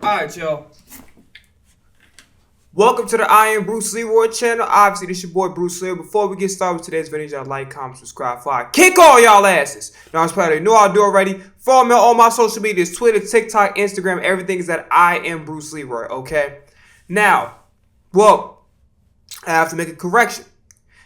Alright, y'all. Welcome to the I Am Bruce Leroy channel. Obviously, this your boy Bruce Leroy. Before we get started with today's video, y'all like, comment, subscribe, follow. Kick all y'all asses. Now, I'm probably know I do already. Follow me on all my social medias, Twitter, TikTok, Instagram. Everything is at I Am Bruce Leroy, okay? Now, well, I have to make a correction.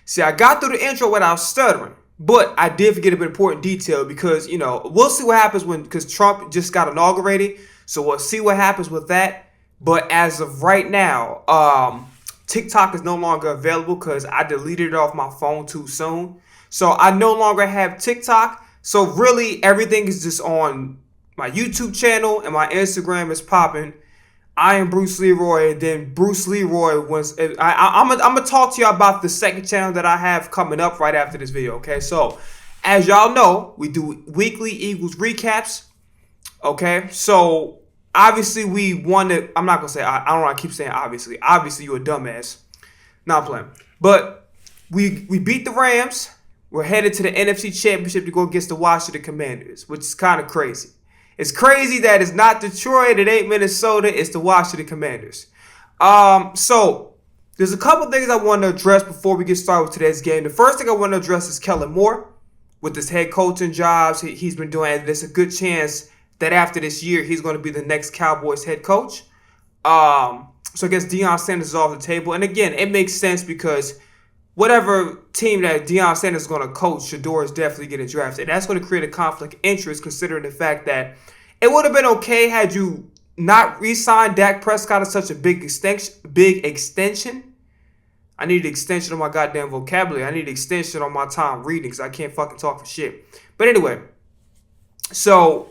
See, I got through the intro without stuttering. But I did forget an important detail because, we'll see what happens because Trump just got inaugurated. So we'll see what happens with that. But as of right now, TikTok is no longer available because I deleted it off my phone too soon. So I no longer have TikTok. So really, everything is just on my YouTube channel and my Instagram is popping. I am Bruce Leroy, and then Bruce Leroy was. I'm gonna talk to y'all about the second channel that I have coming up right after this video. Okay, so as y'all know, we do weekly Eagles recaps. Okay, so obviously we won it. I'm not gonna say. I don't know. I keep saying obviously. Obviously, you a dumbass. Not playing. But we beat the Rams. We're headed to the NFC Championship to go against the Washington Commanders, which is kind of crazy. It's crazy that it's not Detroit, it ain't Minnesota, it's the Washington Commanders. So there's a couple things I want to address before we get started with today's game. The first thing I want to address is Kellen Moore with his head coaching jobs he's been doing. And there's a good chance that after this year, he's going to be the next Cowboys head coach. So I guess Deion Sanders is off the table. And again, it makes sense because whatever team that Deion Sanders is going to coach, Shador is definitely getting drafted. That's going to create a conflict of interest considering the fact that it would have been okay had you not re-signed Dak Prescott at such a big extension. I need an extension on my goddamn vocabulary. I need an extension on my time reading because I can't fucking talk for shit. But anyway, so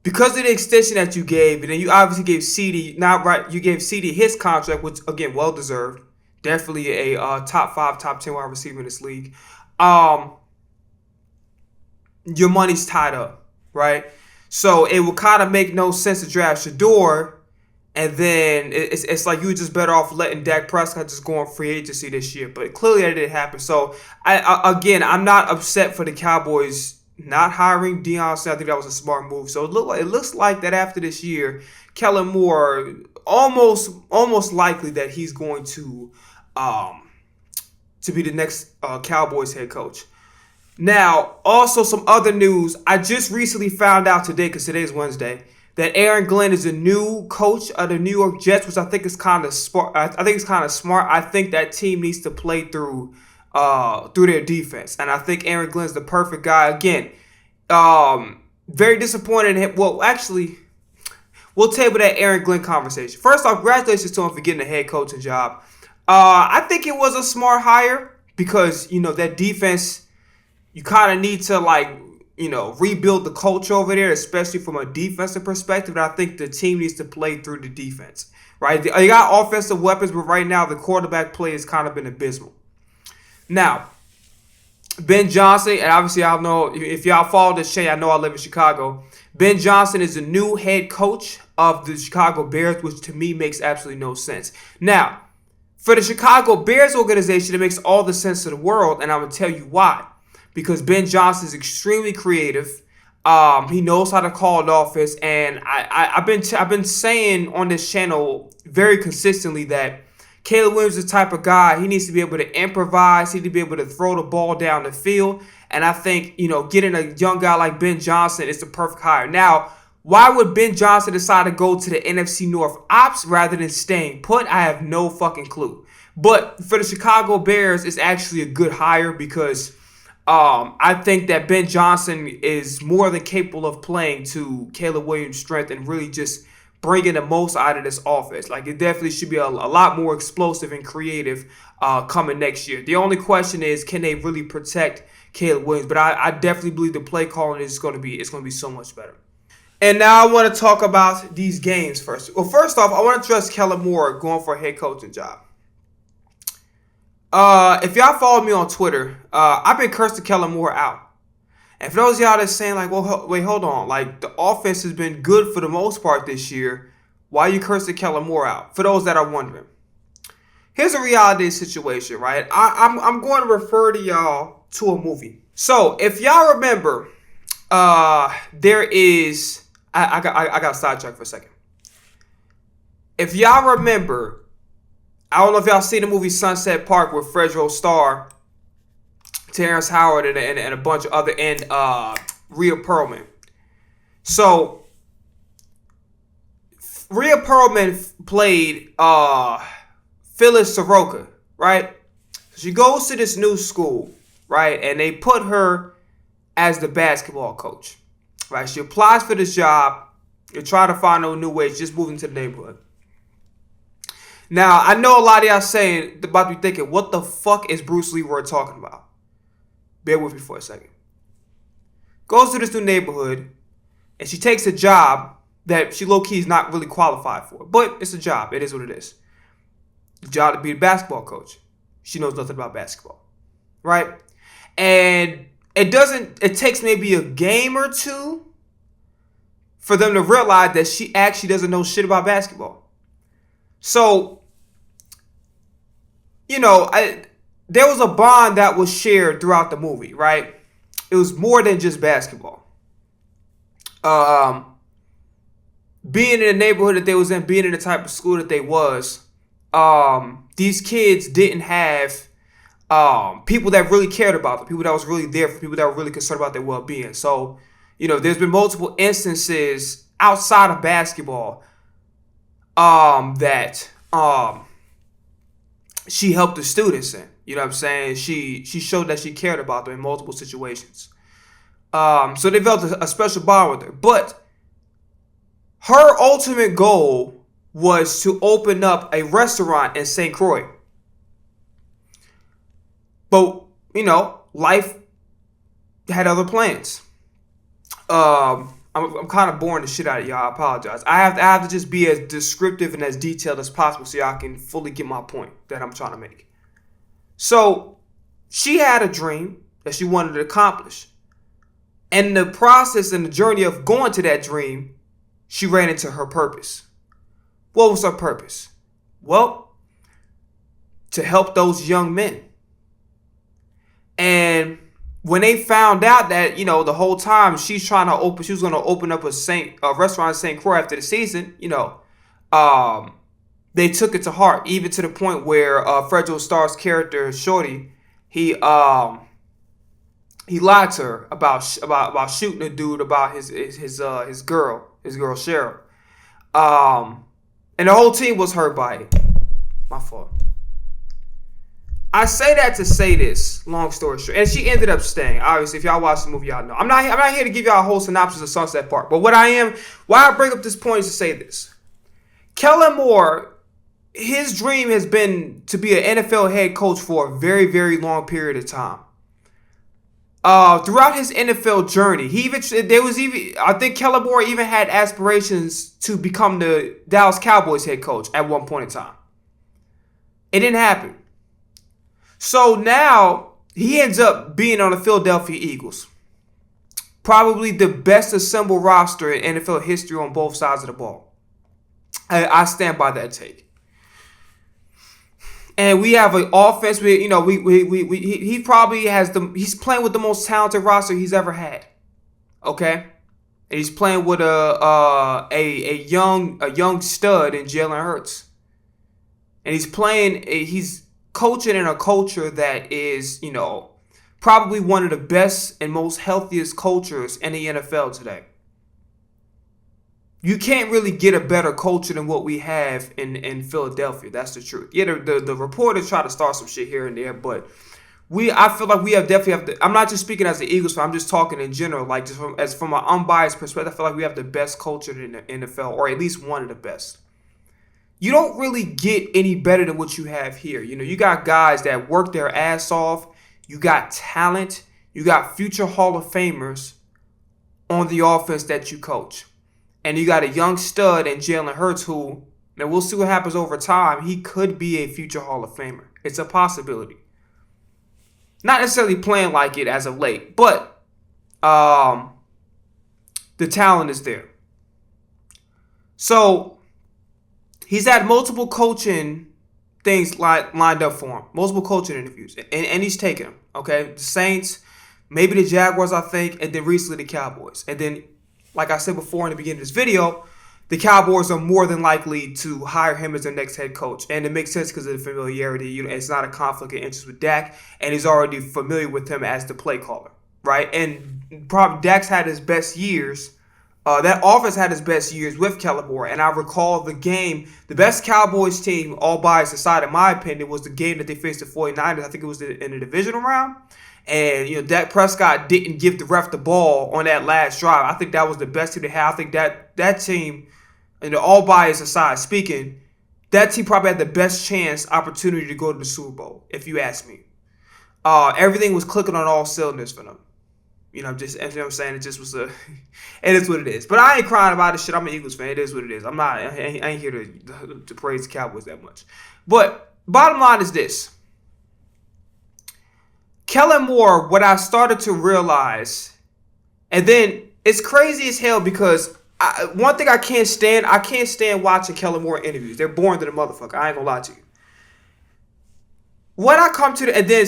because of the extension that you gave, and then you obviously gave CD, you gave CD his contract, which again, well-deserved. Definitely a top 5, top 10 wide receiver in this league. Your money's tied up, right? So it will kind of make no sense to draft Shador, and then it's like you were just better off letting Dak Prescott just go on free agency this year. But clearly that didn't happen. So I'm not upset for the Cowboys not hiring Deion Sanders. I think that was a smart move. So it looks like that after this year, Kellen Moore almost likely that he's going to be the next Cowboys head coach. Now, also some other news. I just recently found out today, because today's Wednesday, that Aaron Glenn is the new coach of the New York Jets, which I think is kind of smart. I think it's kind of smart. I think that team needs to play through their defense, and I think Aaron Glenn's the perfect guy. Again, very disappointed in him. Well, actually, we'll table that Aaron Glenn conversation. First off, congratulations to him for getting a head coaching job. I think it was a smart hire because, that defense, you kind of need to, rebuild the culture over there, especially from a defensive perspective. And I think the team needs to play through the defense, right? They got offensive weapons, but right now the quarterback play has kind of been abysmal. Now, Ben Johnson, and obviously I know if y'all follow this channel, I know I live in Chicago. Ben Johnson is the new head coach of the Chicago Bears, which to me makes absolutely no sense. Now, for the Chicago Bears organization, it makes all the sense in the world, and I'm going to tell you why. Because Ben Johnson is extremely creative. He knows how to call an offense, and I've been saying on this channel very consistently that Caleb Williams is the type of guy, he needs to be able to improvise, he needs to be able to throw the ball down the field, and I think, getting a young guy like Ben Johnson is the perfect hire. Now, why would Ben Johnson decide to go to the NFC North Ops rather than staying put? I have no fucking clue. But for the Chicago Bears, it's actually a good hire because I think that Ben Johnson is more than capable of playing to Caleb Williams' strength and really just bringing the most out of this offense. Like, it definitely should be a lot more explosive and creative coming next year. The only question is, can they really protect Caleb Williams? But I definitely believe the play calling is going to be so much better. And now I want to talk about these games first. Well, first off, I want to address Kellen Moore going for a head coaching job. If y'all follow me on Twitter, I've been cursing Kellen Moore out. And for those of y'all that's saying, like, well, wait, hold on. Like, the offense has been good for the most part this year. Why are you cursing Kellen Moore out? For those that are wondering. Here's a reality situation, right? I'm going to refer to y'all to a movie. So, if y'all remember, there is... I got sidetracked for a second. if y'all remember, I don't know if y'all seen the movie Sunset Park with Fredro Starr, Terrence Howard, and a bunch of other, and Rhea Perlman. So Rhea Perlman played Phyllis Soroka, right? She goes to this new school, right? And they put her as the basketball coach, right? She applies for this job. They try to find a new way. She's just moving to the neighborhood. Now, I know a lot of y'all saying, about to be thinking, what the fuck is Bruce Leroy talking about? Bear with me for a second. Goes to this new neighborhood, and she takes a job that she low-key is not really qualified for. But it's a job. It is what it is. The job to be a basketball coach. She knows nothing about basketball. Right? And it takes maybe a game or two for them to realize that she actually doesn't know shit about basketball. So, you know, there was a bond that was shared throughout the movie, right? It was more than just basketball. Being in the neighborhood that they was in, being in the type of school that they was, these kids didn't have people that really cared about them, people that was really there for people that were really concerned about their well-being. So, you know, there's been multiple instances outside of basketball that she helped the students in. You know what I'm saying? She showed that she cared about them in multiple situations. So they developed a special bond with her. But her ultimate goal was to open up a restaurant in St. Croix. But, you know, life had other plans. I'm kind of boring the shit out of y'all. I apologize. I have to just be as descriptive and as detailed as possible so y'all can fully get my point that I'm trying to make. So she had a dream that she wanted to accomplish. And the process and the journey of going to that dream, she ran into her purpose. What was her purpose? Well, to help those young men. And when they found out that, you know, the whole time she was going to open up a restaurant in St. Croix after the season, you know, they took it to heart, even to the point where Fredro Starr's character, Shorty, he lied to her about shooting a dude about his girl Cheryl. And the whole team was hurt by it. My fault. I say that to say this, long story short. And she ended up staying. Obviously, if y'all watch the movie, y'all know. I'm not here to give y'all a whole synopsis of Sunset Park. But why I bring up this point is to say this. Kellen Moore, his dream has been to be an NFL head coach for a very, very long period of time. Throughout his NFL journey, I think Kellen Moore even had aspirations to become the Dallas Cowboys head coach at one point in time. It didn't happen. So now he ends up being on the Philadelphia Eagles. Probably the best assembled roster in NFL history on both sides of the ball. I stand by that take. And we have an offense where, you know, he probably he's playing with the most talented roster he's ever had. Okay? And he's playing with a young stud in Jalen Hurts. And he's coaching in a culture that is, you know, probably one of the best and most healthiest cultures in the NFL today. You can't really get a better culture than what we have in Philadelphia. That's the truth. Yeah, the reporters try to start some shit here and there, but I feel like we definitely have I'm not just speaking as the Eagles fan, I'm just talking in general, like just from an unbiased perspective, I feel like we have the best culture in the NFL, or at least one of the best. You don't really get any better than what you have here. You know, you got guys that work their ass off. You got talent. You got future Hall of Famers on the offense that you coach. And you got a young stud in Jalen Hurts who, and we'll see what happens over time, he could be a future Hall of Famer. It's a possibility. Not necessarily playing like it as of late, but the talent is there. So he's had multiple coaching things lined up for him, multiple coaching interviews, and he's taken them. Okay, the Saints, maybe the Jaguars, I think, and then recently the Cowboys, and then, like I said before in the beginning of this video, the Cowboys are more than likely to hire him as their next head coach. And it makes sense because of the familiarity. It's not a conflict of interest with Dak, and he's already familiar with him as the play caller, right? And probably Dak's had his best years. That offense had its best years with Kellen Moore. And I recall the game, the best Cowboys team, all bias aside, in my opinion, was the game that they faced the 49ers. I think it was in the divisional round. And, Dak Prescott didn't give the ref the ball on that last drive. I think that was the best team they had. I think that team, all bias aside speaking, that team probably had the best opportunity to go to the Super Bowl, if you ask me. Everything was clicking on all cylinders for them. What I'm saying? It just was it is what it is. But I ain't crying about this shit. I'm an Eagles fan. It is what it is. I ain't here to praise the Cowboys that much. But bottom line is this. Kellen Moore, what I started to realize, and then it's crazy as hell because one thing I can't stand watching Kellen Moore interviews. They're boring to the motherfucker. I ain't gonna lie to you. What I come to, and then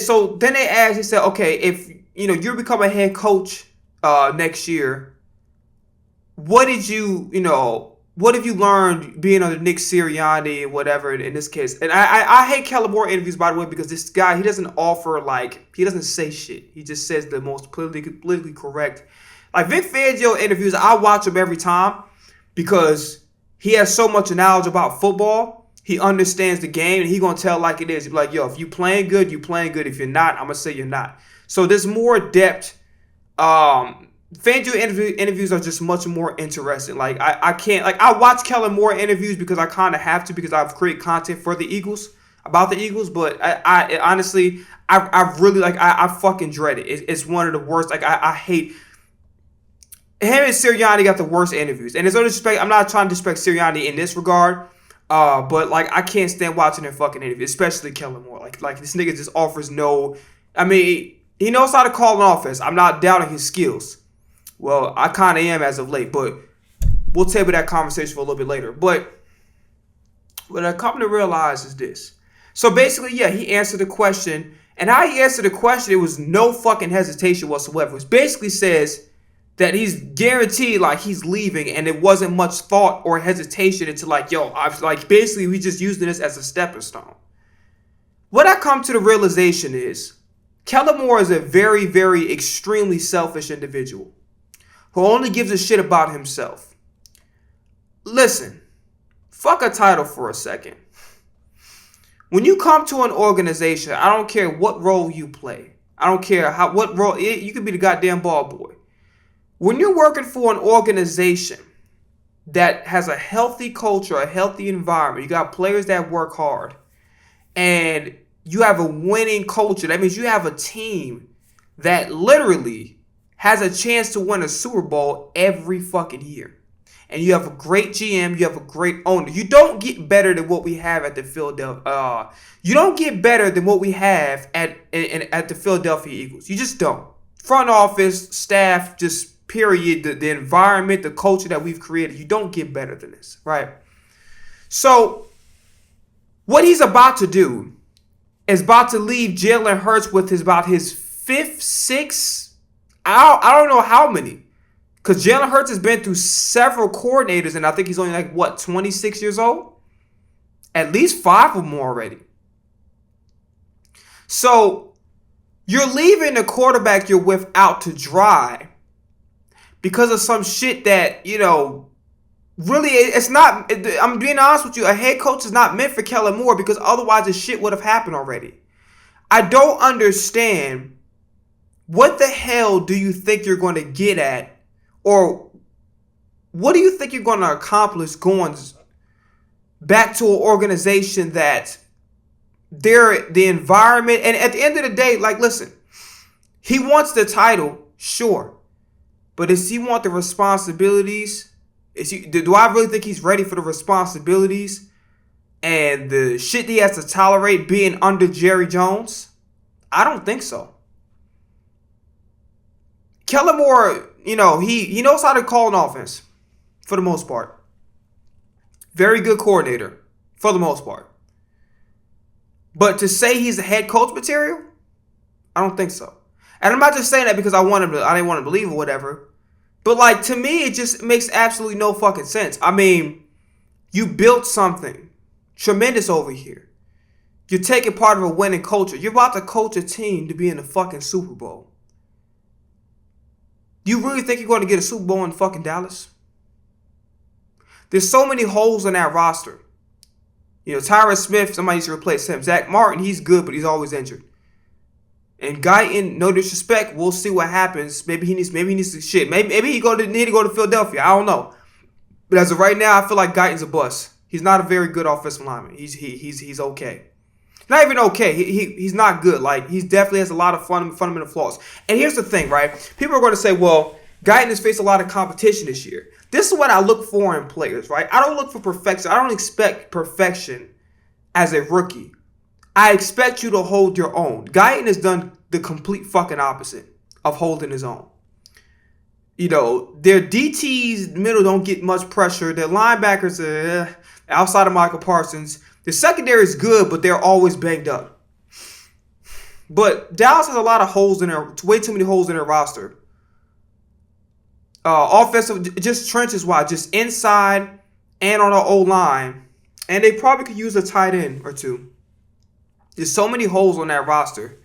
they asked, they said, okay, if you become a head coach next year, what have you learned being under Nick Sirianni and whatever in this case? And I hate Kellen Moore interviews, by the way, because this guy, he doesn't he doesn't say shit. He just says the most politically correct. Like Vic Fangio interviews, I watch him every time because he has so much knowledge about football. He understands the game, and he's going to tell like it is. He'll be like, yo, if you playing good, you playing good. If you're not, I'm going to say you're not. So there's more depth. Fangio interviews are just much more interesting. Like, I can't, like, I watch Kellen Moore interviews because I kind of have to because I've created content for the Eagles, about the Eagles. But I honestly, I really, like, I fucking dread it. It's one of the worst. Like, I hate. Him and Sirianni got the worst interviews. And it's no disrespect. I'm not trying to disrespect Sirianni in this regard. But like I can't stand watching their fucking interviews, especially Kellen Moore. Like this nigga just offers no. I mean, he knows how to call an offense. I'm not doubting his skills. Well, I kind of am as of late, but we'll table that conversation for a little bit later. But what I come to realize is this. So basically, yeah, he answered the question, and how he answered the question, it was no fucking hesitation whatsoever. It basically says that he's guaranteed, like, he's leaving, and it wasn't much thought or hesitation into, like, yo, basically, we just using this as a stepping stone. What I come to the realization is, Kellen Moore is a very, very extremely selfish individual who only gives a shit about himself. Listen, fuck a title for a second. When you come to an organization, I don't care what role you play. I don't care what role, you could be the goddamn ball boy. When you're working for an organization that has a healthy culture, a healthy environment, you got players that work hard, and you have a winning culture, that means you have a team that literally has a chance to win a Super Bowl every fucking year. And you have a great GM, you have a great owner. You don't get better than what we have at the Philadelphia. You don't get better than what we have at the Philadelphia Eagles. You just don't. Front office, staff, just period, the environment, the culture that we've created, you don't get better than this, right? So, what he's about to do is about to leave Jalen Hurts with about his fifth, sixth, I don't know how many, because Jalen Hurts has been through several coordinators, and I think he's only 26 years old? At least 5 of them already. So, you're leaving the quarterback you're with out to dry because of some shit that, really, it's not, I'm being honest with you, a head coach is not meant for Kellen Moore because otherwise this shit would have happened already. I don't understand, what the hell do you think you're going to get at, or what do you think you're going to accomplish going back to an organization that the environment, and at the end of the day, listen, he wants the title, sure. But does he want the responsibilities? Do I really think he's ready for the responsibilities and the shit he has to tolerate being under Jerry Jones? I don't think so. Kellen Moore, he knows how to call an offense for the most part. Very good coordinator for the most part. But to say he's a head coach material, I don't think so. And I'm not just saying that because I didn't want to believe or whatever. But, like, to me, it just makes absolutely no fucking sense. I mean, you built something tremendous over here. You're taking part of a winning culture. You're about to coach a team to be in the fucking Super Bowl. You really think you're going to get a Super Bowl in fucking Dallas? There's so many holes in that roster. You know, Tyron Smith, somebody needs to replace him. Zach Martin, he's good, but he's always injured. And Guyton, no disrespect, we'll see what happens. Maybe he needs to shit. Maybe he need to go to Philadelphia. I don't know. But as of right now, I feel like Guyton's a bust. He's not a very good offensive lineman. He's okay. Not even okay. He's not good. Like, he definitely has a lot of fundamental flaws. And here's the thing, right? People are going to say, well, Guyton has faced a lot of competition this year. This is what I look for in players, right? I don't look for perfection. I don't expect perfection as a rookie. I expect you to hold your own. Guyton has done the complete fucking opposite of holding his own. You know, their DTs middle don't get much pressure. Their linebackers, outside of Michael Parsons, the secondary is good, but they're always banged up. But Dallas has a lot of holes in their, way too many holes in their roster. Offensive, just trenches wise, just inside and on the O-line. And they probably could use a tight end or two. There's so many holes on that roster.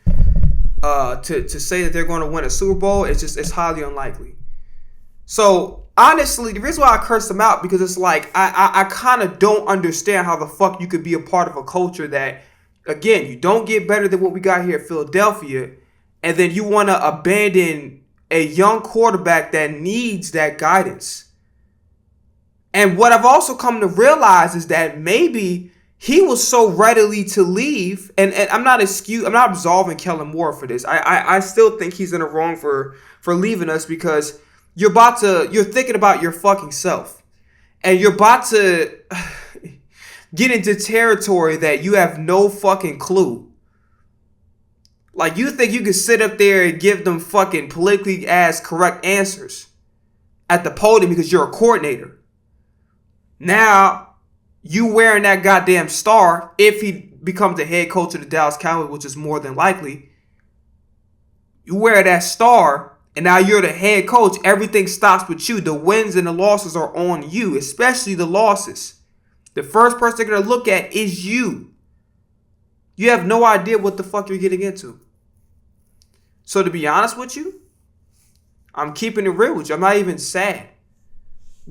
To say that they're going to win a Super Bowl, it's highly unlikely. So, honestly, the reason why I curse them out, because it's like, I kind of don't understand how the fuck you could be a part of a culture that, again, you don't get better than what we got here at Philadelphia, and then you want to abandon a young quarterback that needs that guidance. And what I've also come to realize is that maybe he was so readily to leave, and I'm not absolving Kellen Moore for this. I still think he's in the wrong for leaving us, because you're thinking about your fucking self, and you're about to get into territory that you have no fucking clue. Like, you think you can sit up there and give them fucking politically correct answers at the podium because you're a coordinator. Now, you wearing that goddamn star, if he becomes the head coach of the Dallas Cowboys, which is more than likely, you wear that star, and now you're the head coach. Everything stops with you. The wins and the losses are on you, especially the losses. The first person they're going to look at is you. You have no idea what the fuck you're getting into. So to be honest with you, I'm keeping it real with you. I'm not even sad.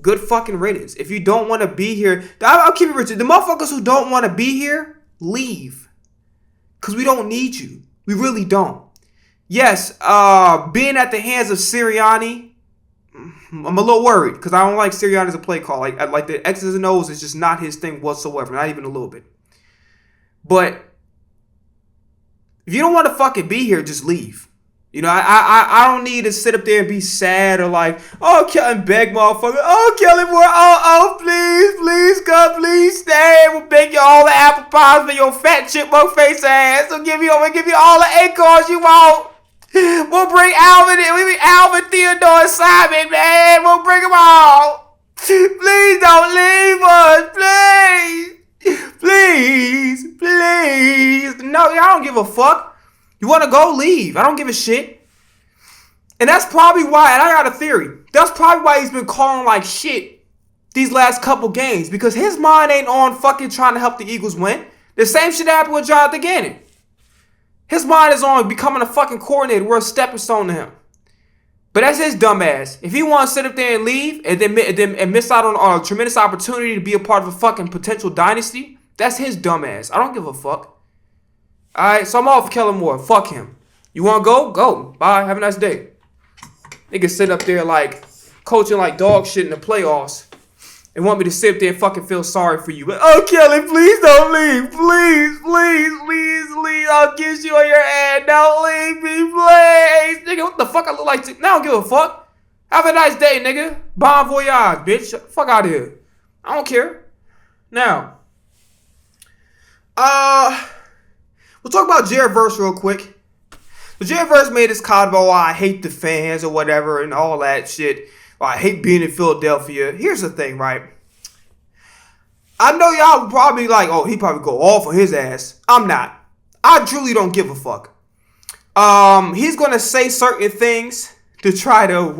Good fucking riddance. If you don't want to be here, I'll keep it real. The motherfuckers who don't want to be here, leave. Because we don't need you. We really don't. Yes, being at the hands of Sirianni, I'm a little worried, because I don't like Sirianni as a play call. Like the X's and O's is just not his thing whatsoever. Not even a little bit. But if you don't want to fucking be here, just leave. You know, I don't need to sit up there and be sad or like, oh, Kellen, beg, motherfucker. Oh, Kellen Moore, please, God, please stay. We'll bake you all the apple pies for your fat chipmunk face ass. We'll give you all the acorns you want. We'll bring Alvin in. We'll bring Alvin, Theodore, and Simon, man. We'll bring them all. Please don't leave us, please. No, I don't give a fuck. You want to go? Leave. I don't give a shit. And that's probably why, and I got a theory, that's probably why he's been calling like shit these last couple games, because his mind ain't on fucking trying to help the Eagles win. The same shit happened with Jonathan Gannon. His mind is on becoming a fucking coordinator. We're a stepping stone to him. But that's his dumb ass. If he wants to sit up there and leave and then miss out on a tremendous opportunity to be a part of a fucking potential dynasty, that's his dumb ass. I don't give a fuck. Alright, so I'm off Kellen Moore. Fuck him. You want to go? Go. Bye. Have a nice day. They can sit up there like coaching like dog shit in the playoffs and want me to sit up there and fucking feel sorry for you. But, oh, Kelly, please don't leave. Please. I'll kiss you on your head. Don't leave me, please. Nigga, what the fuck I look like? Now I don't give a fuck. Have a nice day, nigga. Bon voyage, bitch. Fuck out of here. I don't care. Now, we'll talk about Jared Verse real quick. So Jared Verse made his comment about, I hate the fans or whatever and all that shit. I hate being in Philadelphia. Here's the thing, right? I know y'all would probably like, oh, he probably go off on his ass. I'm not. I truly don't give a fuck. He's going to say certain things to try to,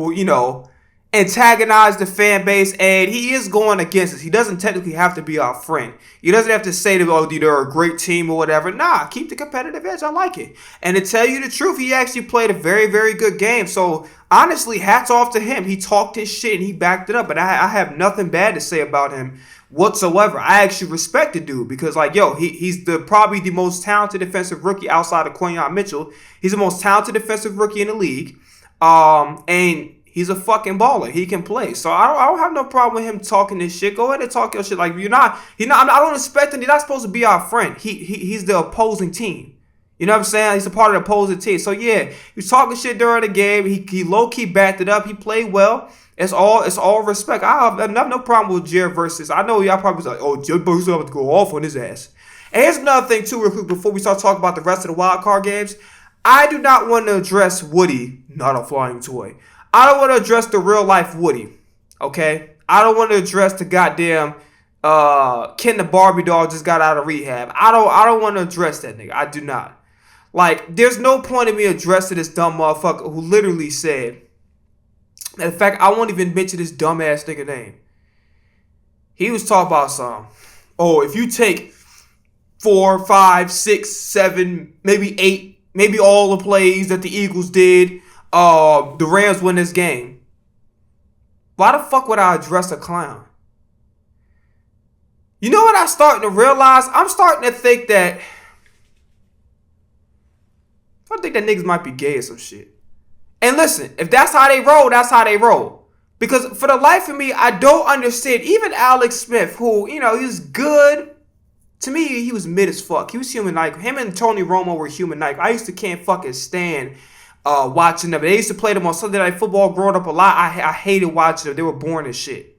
antagonize the fan base, and he is going against us. He doesn't technically have to be our friend. He doesn't have to say that, oh, they're a great team or whatever. Nah, keep the competitive edge. I like it. And to tell you the truth, he actually played a very, very good game. So, honestly, hats off to him. He talked his shit and he backed it up. And I have nothing bad to say about him whatsoever. I actually respect the dude because, like, yo, he's probably the most talented defensive rookie outside of Quinyon Mitchell. He's the most talented defensive rookie in the league. And he's a fucking baller. He can play. So I don't have no problem with him talking this shit. Go ahead and talk your shit. Like, I don't expect him. He's not supposed to be our friend. He's the opposing team. You know what I'm saying? He's a part of the opposing team. So yeah, he was talking shit during the game. He low key backed it up. He played well. It's all respect. I have no problem with Jared versus. I know y'all probably was like, oh, Jared Burks have to go off on his ass. And here's another thing too, real quick, before we start talking about the rest of the wild card games. I do not want to address Woody, not a flying toy. I don't want to address the real life Woody, okay? I don't want to address the goddamn Ken the Barbie doll just got out of rehab. I don't want to address that nigga. I do not. Like, there's no point in me addressing this dumb motherfucker who literally said, in fact, I won't even mention this dumbass nigga name. He was talking about something. Oh, if you take 4, 5, 6, 7, maybe 8, maybe all the plays that the Eagles did, the Rams win this game. Why the fuck would I address a clown? You know what I'm starting to realize? I'm starting to think that niggas might be gay or some shit. And listen, if that's how they roll, that's how they roll. Because for the life of me, I don't understand. Even Alex Smith, who, he was good. To me, he was mid as fuck. He was human like him and Tony Romo were human like. I used to can't fucking stand watching them. They used to play them on Sunday Night Football growing up a lot. I hated watching them. They were boring as shit.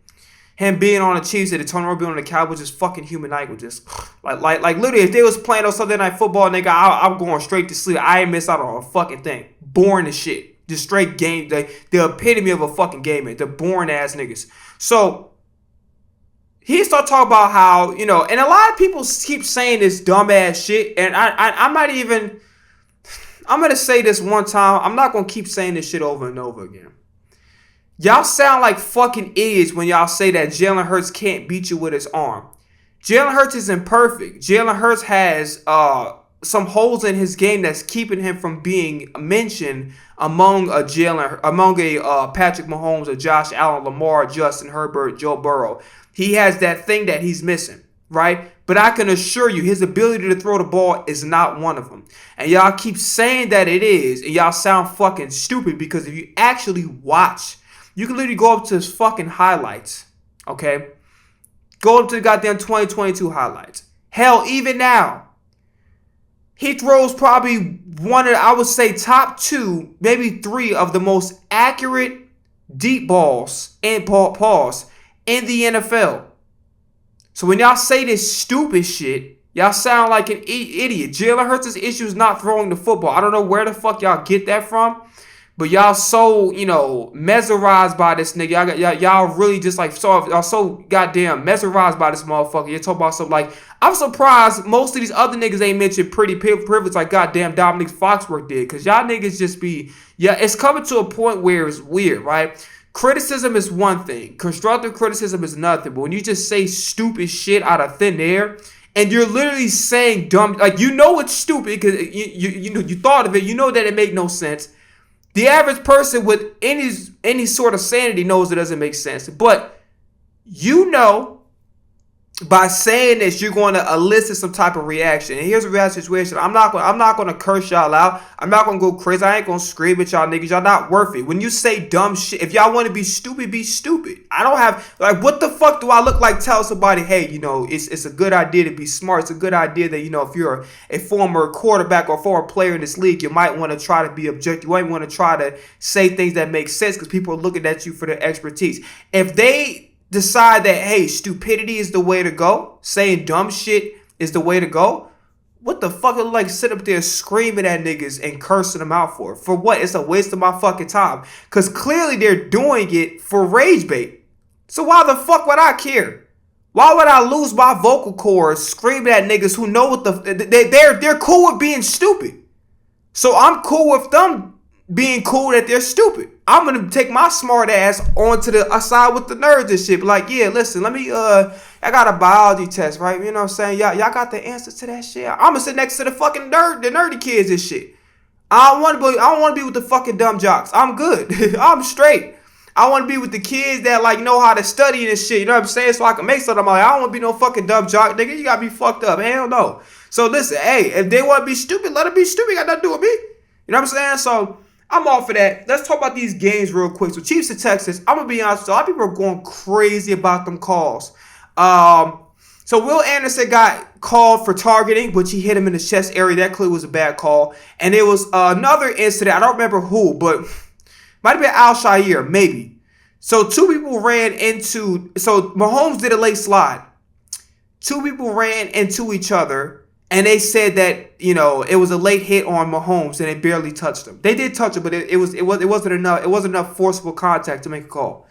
Him being on the Chiefs and Tony Romo being on the Cowboys, just fucking human like with just like literally if they was playing on Sunday Night Football, nigga, I'm going straight to sleep. I ain't miss out on a fucking thing. Boring as shit. Just straight game. The epitome of a fucking game, man. The boring ass niggas. So he started talking about how, and a lot of people keep saying this dumbass shit, and I'm not even. I'm going to say this one time. I'm not going to keep saying this shit over and over again. Y'all sound like fucking idiots when y'all say that Jalen Hurts can't beat you with his arm. Jalen Hurts isn't perfect. Jalen Hurts has some holes in his game that's keeping him from being mentioned among a Patrick Mahomes, a Josh Allen, Lamar, Justin Herbert, Joe Burrow. He has that thing that he's missing, right? But I can assure you, his ability to throw the ball is not one of them. And y'all keep saying that it is, and y'all sound fucking stupid because if you actually watch, you can literally go up to his fucking highlights, okay? Go up to the goddamn 2022 highlights. Hell, even now, he throws probably one of, I would say, top 2, maybe 3 of the most accurate deep balls and pause in the NFL. So when y'all say this stupid shit, y'all sound like an idiot. Jalen Hurts' issue is not throwing the football. I don't know where the fuck y'all get that from. But y'all so, mesmerized by this nigga. Y'all really just like, y'all so goddamn mesmerized by this motherfucker. You're talking about something like, I'm surprised most of these other niggas ain't mentioned pretty privilege like goddamn Dominic Foxworth did. Because y'all niggas just be, it's coming to a point where it's weird, right? Criticism is one thing. Constructive criticism is nothing. But when you just say stupid shit out of thin air, and you're literally saying dumb, like, it's stupid because you thought of it. You know that it made no sense. The average person with any sort of sanity knows it doesn't make sense. But by saying this, you're going to elicit some type of reaction. And here's a real situation. I'm not going to curse y'all out. I'm not going to go crazy. I ain't going to scream at y'all niggas. Y'all not worth it. When you say dumb shit, if y'all want to be stupid, be stupid. I don't have, like, what the fuck do I look like tell somebody, hey, it's a good idea to be smart. It's a good idea that, if you're a former quarterback or former player in this league, you might want to try to be objective. You might want to try to say things that make sense because people are looking at you for their expertise. If they decide that, hey, stupidity is the way to go, saying dumb shit is the way to go, what the fuck are like sit up there screaming at niggas and cursing them out for? For what? It's a waste of my fucking time. Because clearly they're doing it for rage bait. So why the fuck would I care? Why would I lose my vocal cords screaming at niggas who know what they're cool with being stupid? So I'm cool with them being cool that they're stupid. I'm gonna take my smart ass onto the side with the nerds and shit. Be like, yeah, listen, let me I got a biology test, right? You know what I'm saying? Y'all got the answers to that shit. I'm gonna sit next to the fucking nerdy kids and shit. I don't want to be with the fucking dumb jocks. I'm good. I'm straight. I want to be with the kids that like know how to study and shit. You know what I'm saying? So I can make something. I don't want to be no fucking dumb jock, nigga. You gotta be fucked up. Hell no. So listen, hey, if they want to be stupid, let them be stupid. Got nothing to do with me. You know what I'm saying? So I'm all for that. Let's talk about these games real quick. So Chiefs and Texas. I'm gonna be honest. A lot of people are going crazy about them calls. So Will Anderson got called for targeting, which he hit him in the chest area. That clearly was a bad call. And it was another incident. I don't remember who, but might have been Al Shire, maybe. So two people ran into. So Mahomes did a late slide. Two people ran into each other, and they said that it was a late hit on Mahomes, and they barely touched him. They did touch him, but it wasn't enough. It wasn't enough forcible contact to make a call.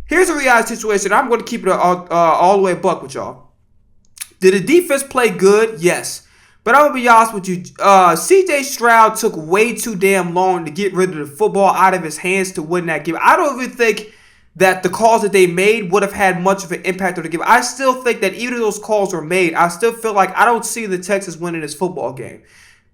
Here's a reality situation. I'm going to keep it all the way a buck with y'all. Did the defense play good? Yes. But I'm going to be honest with you. C.J. Stroud took way too damn long to get rid of the football out of his hands to win that game. I don't even think that the calls that they made would have had much of an impact on the game. I still think that even if those calls were made, I still feel like I don't see the Texans winning this football game.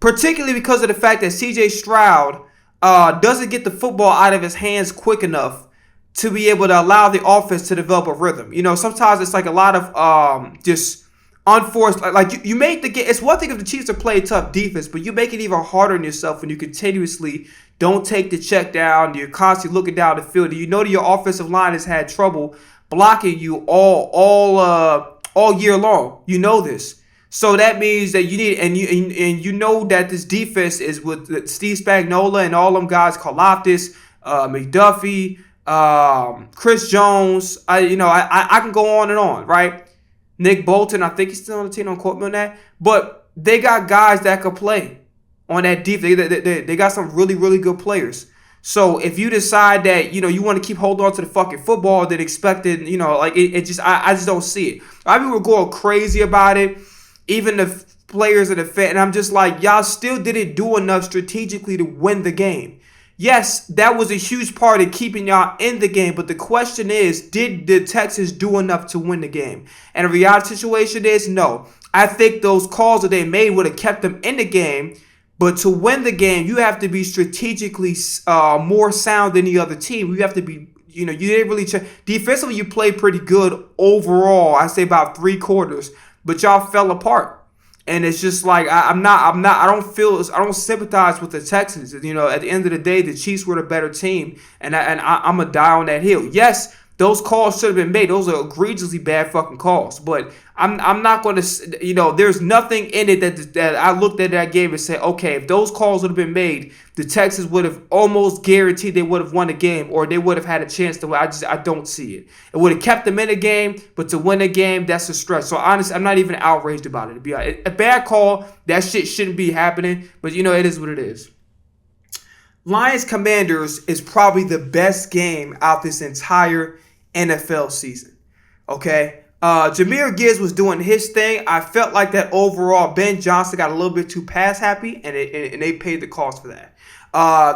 Particularly because of the fact that C.J. Stroud doesn't get the football out of his hands quick enough to be able to allow the offense to develop a rhythm. Sometimes it's like a lot of just unforced, like you make the game. It's one thing if the Chiefs are playing tough defense, but you make it even harder on yourself when you continuously don't take the check down. You're constantly looking down the field. You know that your offensive line has had trouble blocking you all year long. You know this, so that means that you need and you know that this defense is with Steve Spagnuolo and all them guys, Karlaftis, McDuffie, Chris Jones. I can go on and on, right? Nick Bolton, I think he's still on the team. Don't quote me on that. But they got guys that could play on that defense. They got some really, really good players. So if you decide that, you want to keep holding on to the fucking football that expected, I just don't see it. A lot of people were going crazy about it. Even the players and the fan. And I'm just like, y'all still didn't do enough strategically to win the game. Yes, that was a huge part of keeping y'all in the game, but the question is, did the Texans do enough to win the game? And the reality situation is, no. I think those calls that they made would have kept them in the game, but to win the game, you have to be strategically more sound than the other team. You have to be, you didn't really check. Defensively, you played pretty good overall. I say about 3 quarters, but y'all fell apart. And it's just like I don't sympathize with the Texans. At the end of the day, the Chiefs were the better team, and I'm gonna die on that hill. Yes, those calls should have been made. Those are egregiously bad fucking calls. But I'm not going to, there's nothing in it that I looked at that game and said, okay, if those calls would have been made, the Texans would have almost guaranteed they would have won the game, or they would have had a chance to win. I don't see it. It would have kept them in the game, but to win a game, that's a stretch. So honestly, I'm not even outraged about it. To be honest, a bad call, that shit shouldn't be happening. But it is what it is. Lions Commanders is probably the best game out this entire NFL season. Okay. Jahmyr Gibbs was doing his thing. I felt like that overall Ben Johnson got a little bit too pass happy, and they paid the cost for that.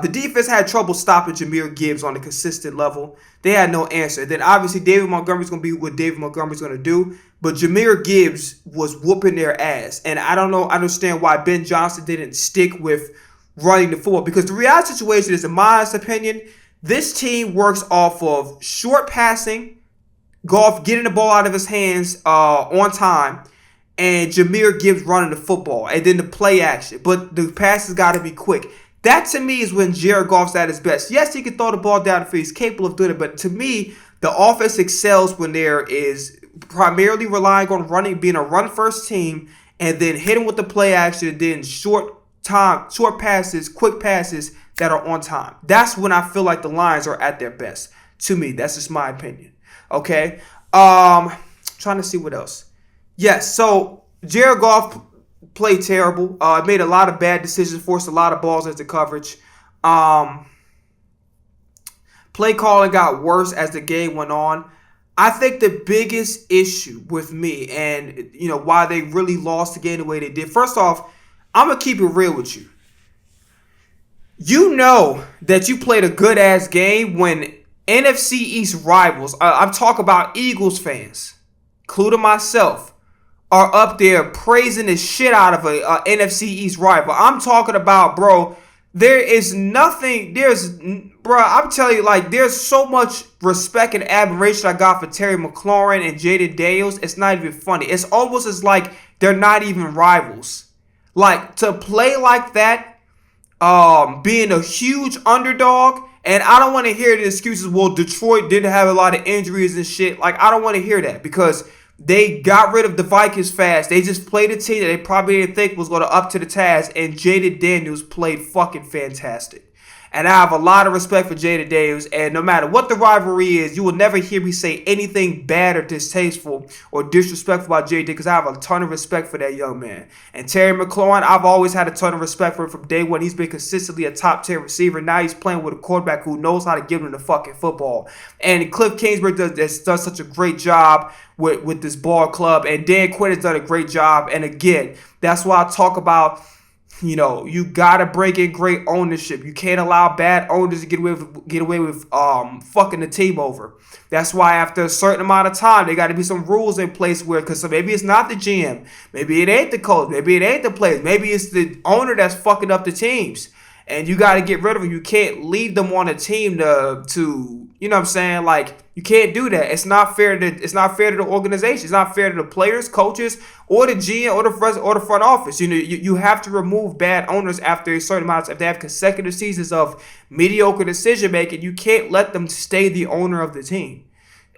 The defense had trouble stopping Jahmyr Gibbs on a consistent level. They had no answer. Then obviously David Montgomery's going to be what David Montgomery's going to do, but Jahmyr Gibbs was whooping their ass. And I don't understand why Ben Johnson didn't stick with running the football, because the reality situation is, in my honest opinion, this team works off of short passing, Goff getting the ball out of his hands on time, and Jahmyr Gibbs running the football, and then the play action. But the passes got to be quick. That, to me, is when Jared Goff's at his best. Yes, he can throw the ball down the field. He's capable of doing it. But to me, the offense excels when there is primarily relying on running, being a run-first team, and then hitting with the play action, and then short passes, quick passes that are on time. That's when I feel like the Lions are at their best. To me, that's just my opinion. Okay, trying to see what else. Yes, so Jared Goff played terrible. Made a lot of bad decisions, forced a lot of balls into coverage. Play calling got worse as the game went on. I think the biggest issue with me, and why they really lost the game the way they did. First off, I'm gonna keep it real with you. You know that you played a good ass game when NFC East rivals, I'm talking about Eagles fans, including myself, are up there praising the shit out of a NFC East rival. I'm talking about, bro, there is nothing, bro, I'm telling you, like, there's so much respect and admiration I got for Terry McLaurin and Jaden Daniels. It's not even funny. It's almost as like they're not even rivals. Like, to play like that, being a huge underdog, and I don't want to hear the excuses, well, Detroit didn't have a lot of injuries and shit. Like, I don't want to hear that because they got rid of the Vikings fast. They just played a team that they probably didn't think was going to up to the task, and Jaden Daniels played fucking fantastic. And I have a lot of respect for Jaden Daniels, and no matter what the rivalry is, you will never hear me say anything bad or distasteful or disrespectful about Jaden because I have a ton of respect for that young man. And Terry McLaurin, I've always had a ton of respect for him from day one. He's been consistently a top 10 receiver. Now he's playing with a quarterback who knows how to give him the fucking football. And Cliff Kingsbury does such a great job with this ball club, and Dan Quinn has done a great job. And again, that's why I talk about, you know, you gotta bring in great ownership. You can't allow bad owners to get away with fucking the team over. That's why after a certain amount of time, there got to be some rules in place where, because maybe it's not the GM, maybe it ain't the coach, maybe it ain't the players, maybe it's the owner that's fucking up the teams, and you got to get rid of them. You can't leave them on a team to you know what I'm saying? Like, you can't do that. It's not fair to the organization. It's not fair to the players, coaches, or the GM or the front office. You know, you have to remove bad owners after a certain amount of time. If they have consecutive seasons of mediocre decision making, you can't let them stay the owner of the team.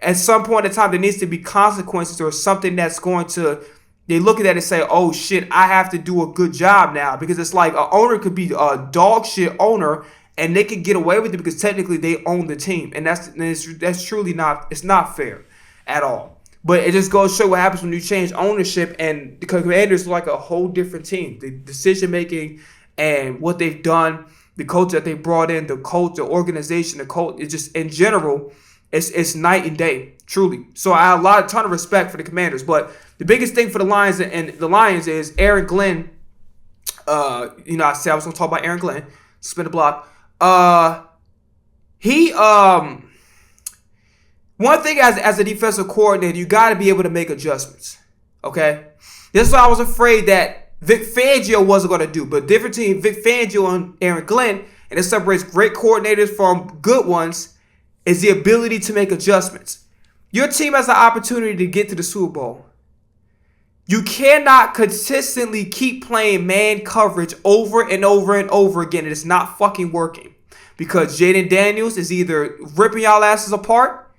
At some point in time, there needs to be consequences or something that's going to, they look at that and say, oh shit, I have to do a good job now. Because it's like an owner could be a dog shit owner and they can get away with it because technically they own the team. And that's truly not, it's not fair at all. But it just goes to show what happens when you change ownership, and the Commanders are like a whole different team. The decision making and what they've done, the coach that they brought in, the coach, the organization, the coach, it's just in general, it's night and day, truly. So I have a ton of respect for the Commanders. But the biggest thing for the Lions is Aaron Glenn. You know, I said I was gonna talk about Aaron Glenn, spin the block. One thing as a defensive coordinator, you got to be able to make adjustments. Okay, this is what I was afraid that Vic Fangio wasn't going to do. But different between Vic Fangio and Aaron Glenn, and it separates great coordinators from good ones, is the ability to make adjustments. Your team has the opportunity to get to the Super Bowl. You cannot consistently keep playing man coverage over and over and over again. It is not fucking working. Because Jaden Daniels is either ripping y'all asses apart,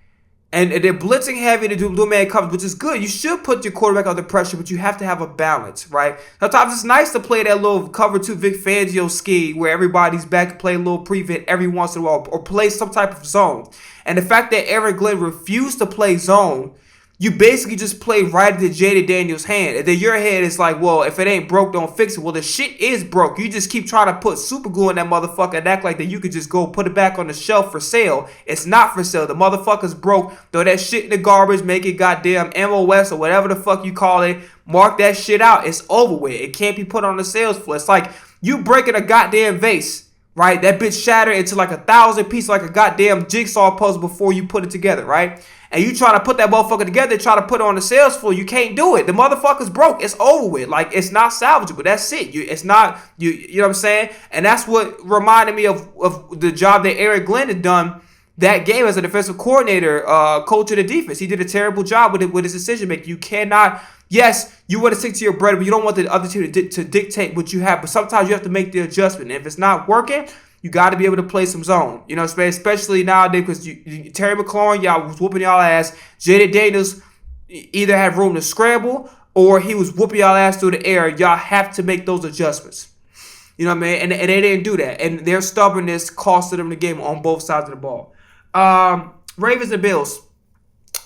and they're blitzing heavy to do man coverage, which is good. You should put your quarterback under pressure, but you have to have a balance, right? Sometimes it's nice to play that little cover 2 Vic Fangio scheme where everybody's back and play a little prevent every once in a while, or play some type of zone. And the fact that Aaron Glenn refused to play zone, you basically just play right into Jaden Daniels' hand. And then your head is like, well, if it ain't broke, don't fix it. Well, the shit is broke. You just keep trying to put super glue in that motherfucker and act like that you could just go put it back on the shelf for sale. It's not for sale. The motherfucker's broke. Throw that shit in the garbage. Make it goddamn MOS or whatever the fuck you call it. Mark that shit out. It's over with. It can't be put on the sales floor. It's like you breaking a goddamn vase, right? That bitch shattered into like 1,000 pieces like a goddamn jigsaw puzzle before you put it together, right? And you try to put that motherfucker together, try to put it on the sales floor, you can't do it. The motherfucker's broke. It's over with. Like, it's not salvageable. That's it. It's not, you know what I'm saying? And that's what reminded me of the job that Eric Glenn had done that game as a defensive coordinator, coach of the defense. He did a terrible job with his decision making. You cannot, yes, you want to stick to your bread, but you don't want the other team to dictate what you have. But sometimes you have to make the adjustment. And if it's not working, you got to be able to play some zone, you know, especially nowadays because Terry McLaurin, y'all was whooping y'all ass. Jaden Daniels either had room to scramble or he was whooping y'all ass through the air. Y'all have to make those adjustments. You know what I mean? And they didn't do that. And their stubbornness costed them the game on both sides of the ball. Ravens and Bills.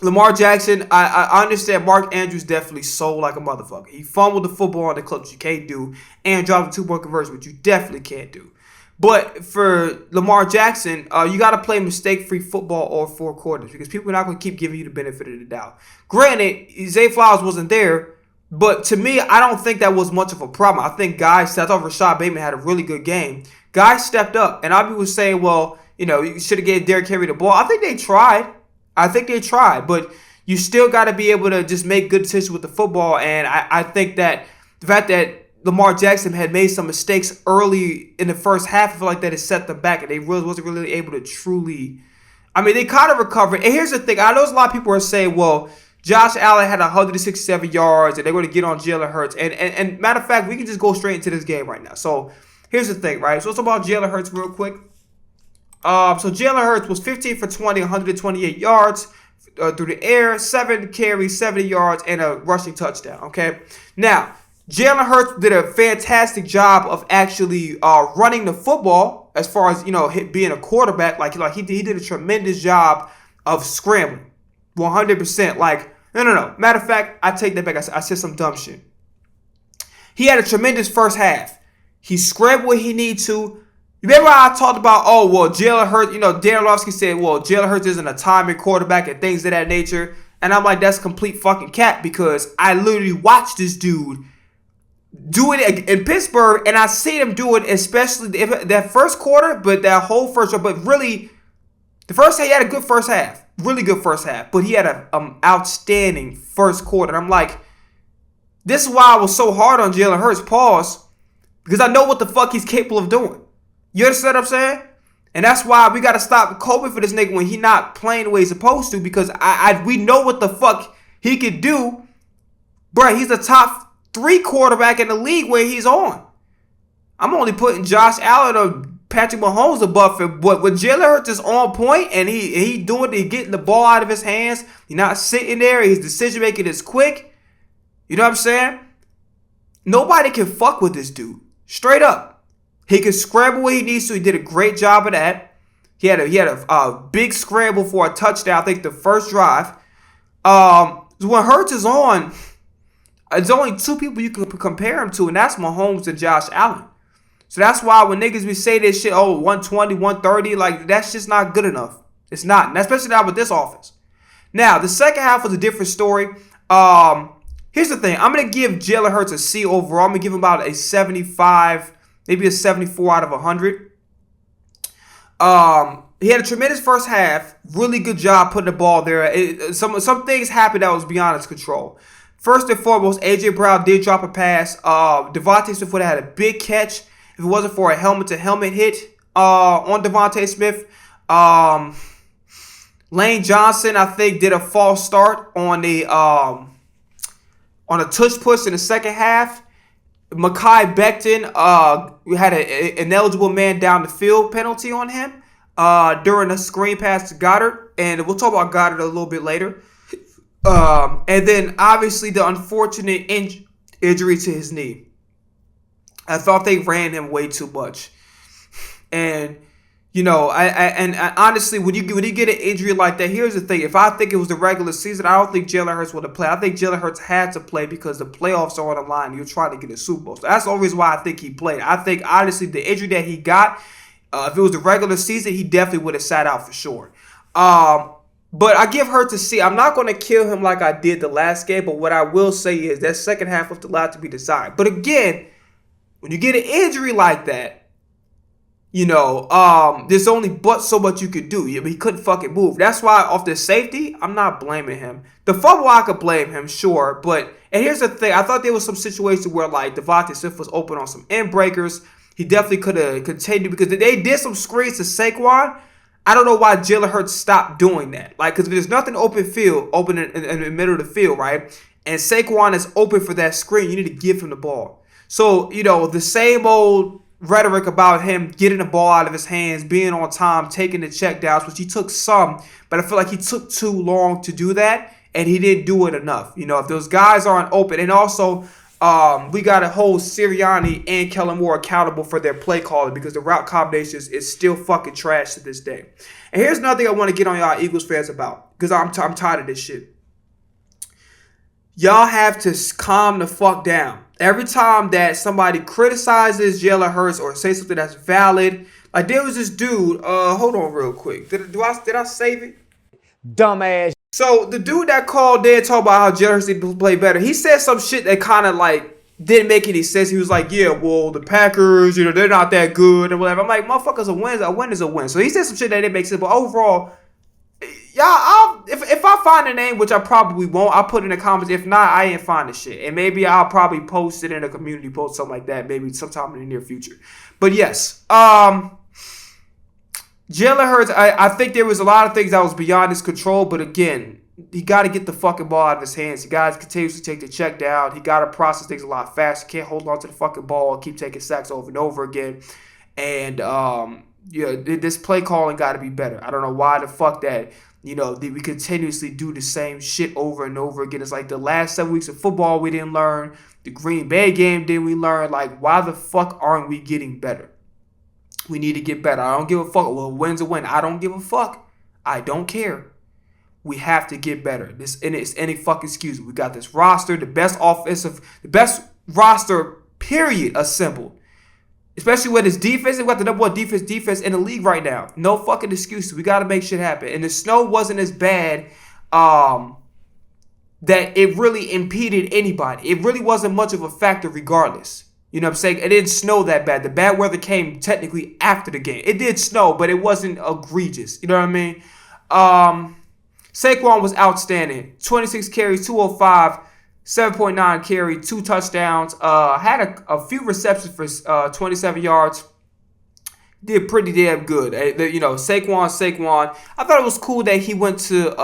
Lamar Jackson, I understand Mark Andrews definitely sold like a motherfucker. He fumbled the football on the clip, which you can't do, and dropped a 2-point conversion, which you definitely can't do. But for Lamar Jackson, you got to play mistake-free football all 4 quarters because people are not going to keep giving you the benefit of the doubt. Granted, Zay Flowers wasn't there, but to me, I don't think that was much of a problem. I thought Rashad Bateman had a really good game. Guys stepped up. And I was saying, well, you should have gave Derrick Henry the ball. I think they tried. But you still got to be able to just make good decisions with the football. And I think that the fact that Lamar Jackson had made some mistakes early in the first half, I feel like that it set them back. And they wasn't really able to truly... I mean, they kind of recovered. And here's the thing. I know a lot of people are saying, well, Josh Allen had 167 yards, and they're going to get on Jalen Hurts. And matter of fact, we can just go straight into this game right now. So here's the thing, right? So let's talk about Jalen Hurts real quick. So Jalen Hurts was 15 for 20, 128 yards through the air, 7 carries, 70 yards, and a rushing touchdown, okay? Now, Jalen Hurts did a fantastic job of actually running the football as far as, being a quarterback. Like he did a tremendous job of scrambling, 100%. Like, no. Matter of fact, I take that back. I said some dumb shit. He had a tremendous first half. He scrambled when he needed to. Remember how I talked about, Jalen Hurts, Dan Orlovsky said, Jalen Hurts isn't a timing quarterback and things of that nature. And I'm like, that's complete fucking cap, because I literally watched this dude do it in Pittsburgh, and I see him do it, especially that first quarter, but that whole first, but really, the first half, he had a good first half, really good first half, but he had an outstanding first quarter. And I'm like, this is why I was so hard on Jalen Hurts, pause, because I know what the fuck he's capable of doing. You understand what I'm saying? And that's why we got to stop coping for this nigga when he not playing the way he's supposed to, because we know what the fuck he could do. Bruh, he's the top 3 quarterback in the league where he's on. I'm only putting Josh Allen or Patrick Mahomes above him, but when Jalen Hurts is on point and he getting the ball out of his hands, he's not sitting there, his decision making is quick. You know what I'm saying? Nobody can fuck with this dude. Straight up. He can scramble when he needs to. He did a great job of that. He had a big scramble for a touchdown, I think the first drive. When Hurts is on, there's only 2 people you can compare him to, and that's Mahomes and Josh Allen. So that's why when niggas be say this shit, 120, 130, like, that's just not good enough. It's not, and especially not with this offense. Now, the second half was a different story. Here's the thing. I'm going to give Jalen Hurts a C overall. I'm going to give him about a 75, maybe a 74 out of 100. He had a tremendous first half. Really good job putting the ball there. Some things happened that was beyond his control. First and foremost, A.J. Brown did drop a pass. Devontae Smith would have had a big catch if it wasn't for a helmet-to-helmet hit on Devontae Smith. Lane Johnson, I think, did a false start on a tush push in the second half. Mekhi Becton had an ineligible man down the field penalty on him during a screen pass to Goddard. And we'll talk about Goddard a little bit later. And then, obviously, the unfortunate injury to his knee. I thought they ran him way too much. And, I honestly, when you get an injury like that, here's the thing. If I think it was the regular season, I don't think Jalen Hurts would have played. I think Jalen Hurts had to play because the playoffs are on the line. You're trying to get a Super Bowl. So that's the only reason why I think he played. I think, honestly, the injury that he got, if it was the regular season, he definitely would have sat out for sure. But I give Hurts a C. I'm not going to kill him like I did the last game, but what I will say is that second half left a lot to be desired. But again, when you get an injury like that, there's only but so much you could do. He couldn't fucking move. That's why off the safety, I'm not blaming him. The fumble, I could blame him, sure. And here's the thing. I thought there was some situation where, like, Devontae Smith was open on some end breakers. He definitely could have continued because they did some screens to Saquon. I don't know why Jalen Hurts stopped doing that. Like, because if there's nothing open in the middle of the field, right, and Saquon is open for that screen, you need to give him the ball. So, the same old rhetoric about him getting the ball out of his hands, being on time, taking the check downs, which he took some, but I feel like he took too long to do that, and he didn't do it enough. If those guys aren't open, and also we got to hold Sirianni and Kellen Moore accountable for their play calling because the route combinations is still fucking trash to this day. And here's another thing I want to get on y'all Eagles fans about because I'm tired of this shit. Y'all have to calm the fuck down. Every time that somebody criticizes Jalen Hurts or say something that's valid, like there was this dude, hold on real quick. Did I save it? Dumbass. So the dude that called in talking about how Jalen Hurts need to play better, he said some shit that kind of like didn't make any sense. He was like, yeah, well, the Packers, they're not that good or whatever. I'm like, motherfuckers, a win is a win. So he said some shit that didn't make sense. But overall, y'all, if I find a name, which I probably won't, I'll put it in the comments. If not, I ain't find the shit. And maybe I'll probably post it in a community post, something like that, maybe sometime in the near future. But yes, Jalen Hurts, I think there was a lot of things that was beyond his control. But again, he got to get the fucking ball out of his hands. He got to continuously take the check down. He got to process things a lot faster. Can't hold on to the fucking ball and keep taking sacks over and over again. And, this play calling got to be better. I don't know why the fuck that, we continuously do the same shit over and over again. It's like the last 7 weeks of football we didn't learn. The Green Bay game didn't we learn. Like, why the fuck aren't we getting better? We need to get better. I don't give a fuck. Well, a win's a win. I don't give a fuck. I don't care. We have to get better. It's any fucking excuse. We got this roster, the best roster, period, assembled. Especially with his defense. We got the number one defense in the league right now. No fucking excuses. We got to make shit happen. And the snow wasn't as bad that it really impeded anybody. It really wasn't much of a factor regardless. You know what I'm saying? It didn't snow that bad. The bad weather came technically after the game. It did snow, but it wasn't egregious. You know what I mean? Saquon was outstanding. 26 carries, 205. 7.9 carry, 2 touchdowns. Had a few receptions for 27 yards. Did pretty damn good. Saquon. I thought it was cool that he went to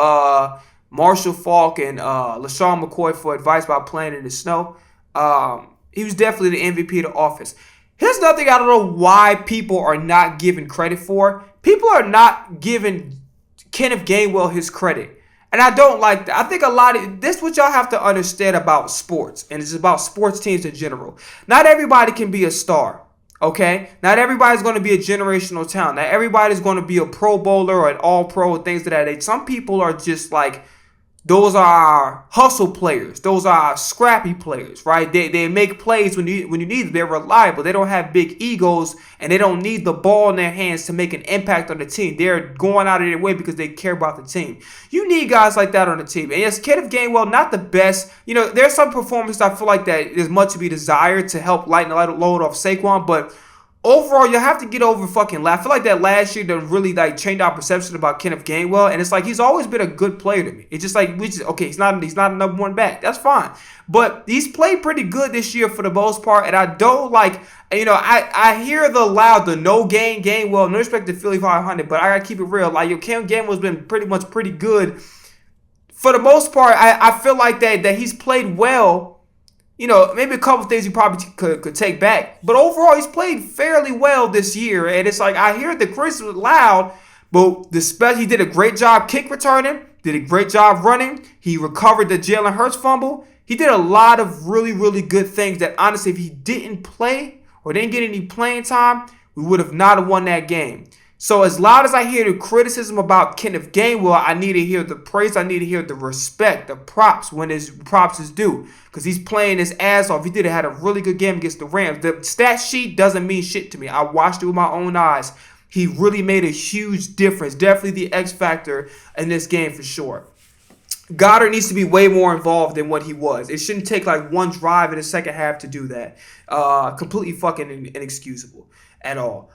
Marshall Faulk and LaShawn McCoy for advice about playing in the snow. He was definitely the MVP of the offense. Here's another thing I don't know why people are not giving credit for. People are not giving Kenneth Gainwell his credit. And I don't like that. I think this is what y'all have to understand about sports. And it's about sports teams in general. Not everybody can be a star. Okay? Not everybody's going to be a generational talent. Not everybody's going to be a Pro Bowler or an All-Pro and things of that age. Some people are just like, those are our hustle players. Those are our scrappy players, right? They make plays when you need them. They're reliable. They don't have big egos, and they don't need the ball in their hands to make an impact on the team. They're going out of their way because they care about the team. You need guys like that on the team. And yes, Kenneth Gainwell, not the best. There's some performances I feel like that is much to be desired to help lighten the load off Saquon, but overall, you have to get over fucking I feel like that last year done really changed our perception about Kenneth Gainwell, and it's like he's always been a good player to me. It's just like he's not a number one back. That's fine, but he's played pretty good this year for the most part, and I don't like. I hear the no gain Gainwell. No respect to Philly 500, but I gotta keep it real. Ken Gainwell's been pretty good for the most part. I feel like that he's played well. Maybe a couple things you probably could take back. But overall, he's played fairly well this year. And it's like, I hear the criticism was loud, but he did a great job kick returning, did a great job running. He recovered the Jalen Hurts fumble. He did a lot of really, really good things that, honestly, if he didn't play or didn't get any playing time, we would have not won that game. So as loud as I hear the criticism about Kenneth Gainwell, I need to hear the praise. I need to hear the respect, the props when his props is due. Because he's playing his ass off. He had a really good game against the Rams. The stat sheet doesn't mean shit to me. I watched it with my own eyes. He really made a huge difference. Definitely the X factor in this game for sure. Goddard needs to be way more involved than what he was. It shouldn't take one drive in the second half to do that. Completely fucking inexcusable at all.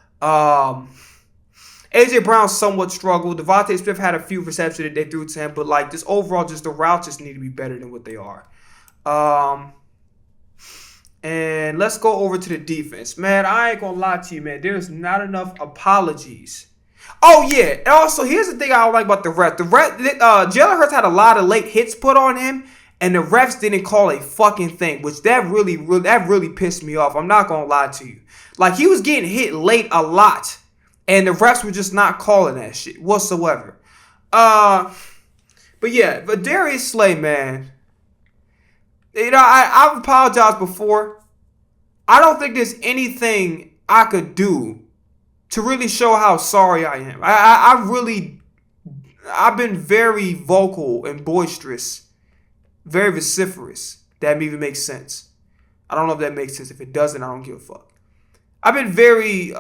A.J. Brown somewhat struggled. Devontae Smith had a few receptions that they threw to him, but just overall, just the routes just need to be better than what they are. And let's go over to the defense. Man, I ain't gonna lie to you, man. There's not enough apologies. Oh, yeah. And also, here's the thing I don't like about the refs. Jalen Hurts had a lot of late hits put on him, and the refs didn't call a fucking thing, which that really pissed me off. I'm not gonna lie to you. He was getting hit late a lot. And the refs were just not calling that shit whatsoever. But Darius Slay, man. I've apologized before. I don't think there's anything I could do to really show how sorry I am. I've been very vocal and boisterous, very vociferous. That even makes sense. I don't know if that makes sense. If it doesn't, I don't give a fuck. I've been very